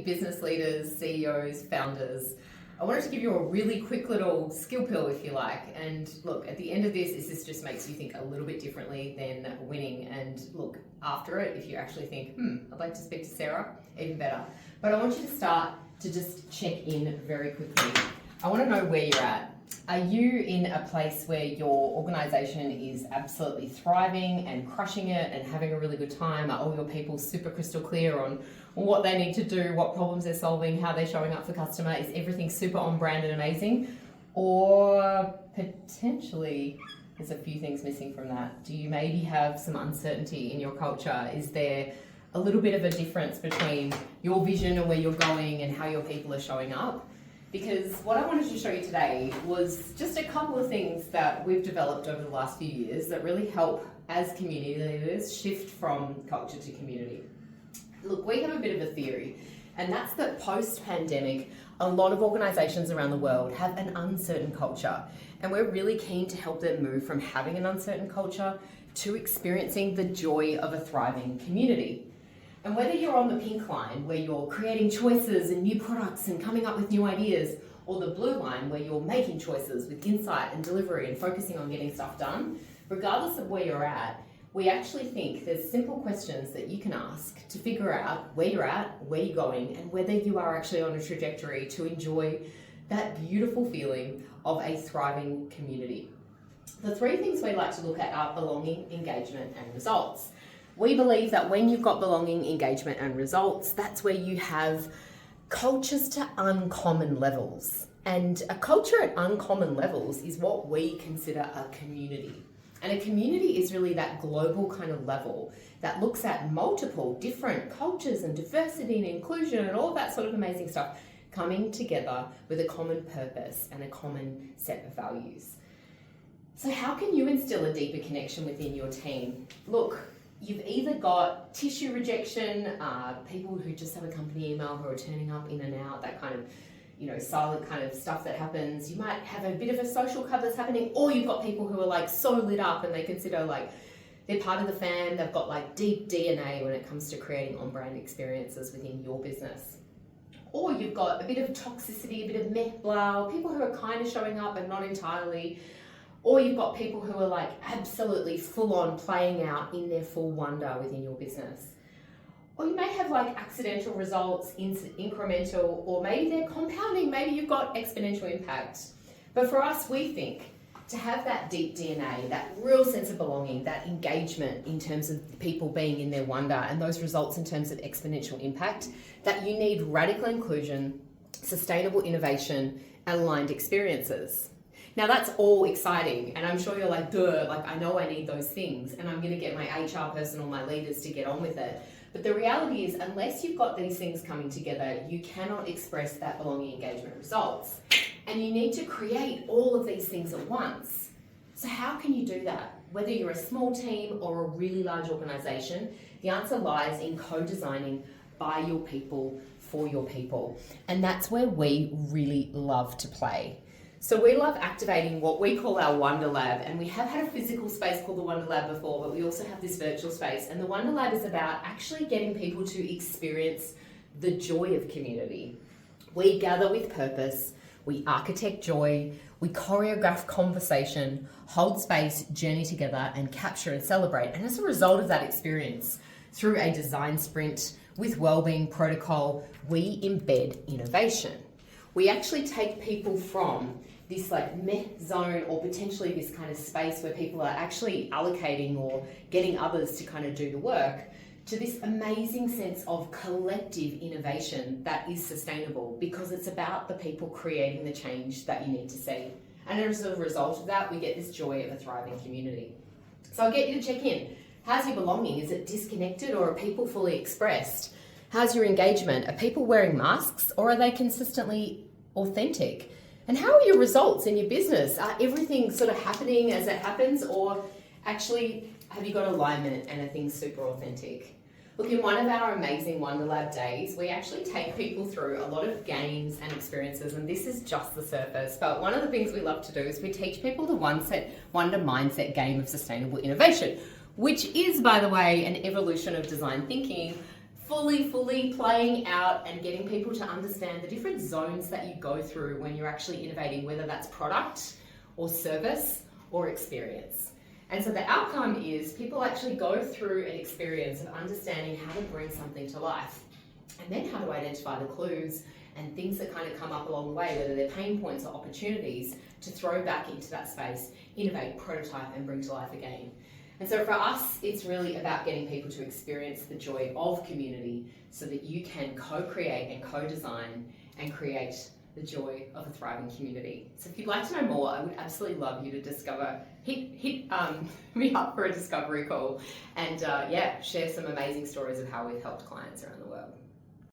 business leaders, CEOs, founders. I wanted to give you a really quick little skill pill, if you like. And look, at the end of this just makes you think a little bit differently than winning. And look, after it, if you actually think, I'd like to speak to Sarah, even better. But I want you to start to just check in very quickly. I want to know where you're at. Are you in a place where your organization is absolutely thriving and crushing it and having a really good time? Are all your people super crystal clear on what they need to do, what problems they're solving, how they're showing up for customer? Is everything super on brand and amazing? Or potentially there's a few things missing from that. Do you maybe have some uncertainty in your culture? Is there a little bit of a difference between your vision and where you're going and how your people are showing up? Because what I wanted to show you today was just a couple of things that we've developed over the last few years that really help as community leaders shift from culture to community. Look, we have a bit of a theory, and that's that post-pandemic, a lot of organizations around the world have an uncertain culture, and we're really keen to help them move from having an uncertain culture to experiencing the joy of a thriving community. And whether you're on the pink line, where you're creating choices and new products and coming up with new ideas, or the blue line, where you're making choices with insight and delivery and focusing on getting stuff done, regardless of where you're at, we actually think there's simple questions that you can ask to figure out where you're at, where you're going, and whether you are actually on a trajectory to enjoy that beautiful feeling of a thriving community. The three things we like to look at are belonging, engagement, and results. We believe that when you've got belonging, engagement, and results, that's where you have cultures to uncommon levels. And a culture at uncommon levels is what we consider a community. And a community is really that global kind of level that looks at multiple different cultures and diversity and inclusion and all that sort of amazing stuff coming together with a common purpose and a common set of values. So how can you instill a deeper connection within your team? Look, you've either got tissue rejection, people who just have a company email who are turning up in and out, that kind of, silent kind of stuff that happens. You might have a bit of a social club that's happening, or you've got people who are like so lit up and they consider like they're part of the fam, they've got like deep DNA when it comes to creating on-brand experiences within your business. Or you've got a bit of toxicity, a bit of meh blah, people who are kind of showing up but not entirely. Or you've got people who are like absolutely full on playing out in their full wonder within your business. Or you may have like accidental results, incremental, or maybe they're compounding, maybe you've got exponential impact. But for us, we think to have that deep DNA, that real sense of belonging, that engagement in terms of people being in their wonder, and those results in terms of exponential impact, that you need radical inclusion, sustainable innovation, and aligned experiences. Now that's all exciting, and I'm sure you're like, duh, like I know I need those things, and I'm gonna get my HR person or my leaders to get on with it. But the reality is, unless you've got these things coming together, you cannot express that belonging, engagement, results. And you need to create all of these things at once. So how can you do that? Whether you're a small team or a really large organization, the answer lies in co-designing by your people, for your people. And that's where we really love to play. So we love activating what we call our Wonder Lab, and we have had a physical space called the Wonder Lab before, but we also have this virtual space. And the Wonder Lab is about actually getting people to experience the joy of community. We gather with purpose, we architect joy, we choreograph conversation, hold space, journey together, and capture and celebrate. And as a result of that experience, through a design sprint with wellbeing protocol, we embed innovation. We actually take people from this like meh zone, or potentially this kind of space where people are actually allocating or getting others to kind of do the work, to this amazing sense of collective innovation that is sustainable, because it's about the people creating the change that you need to see. And as a result of that, we get this joy of a thriving community. So I'll get you to check in. How's your belonging? Is it disconnected, or are people fully expressed? How's your engagement? Are people wearing masks, or are they consistently authentic? And how are your results in your business? Are everything sort of happening as it happens, or actually have you got alignment and are things super authentic? Look, in one of our amazing Wonder Lab days, we actually take people through a lot of games and experiences, and this is just the surface. But one of the things we love to do is we teach people the Wonder Mindset game of sustainable innovation, which is, by the way, an evolution of design thinking fully playing out and getting people to understand the different zones that you go through when you're actually innovating, whether that's product or service or experience. And so the outcome is people actually go through an experience of understanding how to bring something to life, and then how to identify the clues and things that kind of come up along the way, whether they're pain points or opportunities, to throw back into that space, innovate, prototype, and bring to life again. And so for us, it's really about getting people to experience the joy of community so that you can co-create and co-design and create the joy of a thriving community. So if you'd like to know more, I would absolutely love you to hit me up for a discovery call and share some amazing stories of how we've helped clients around the world.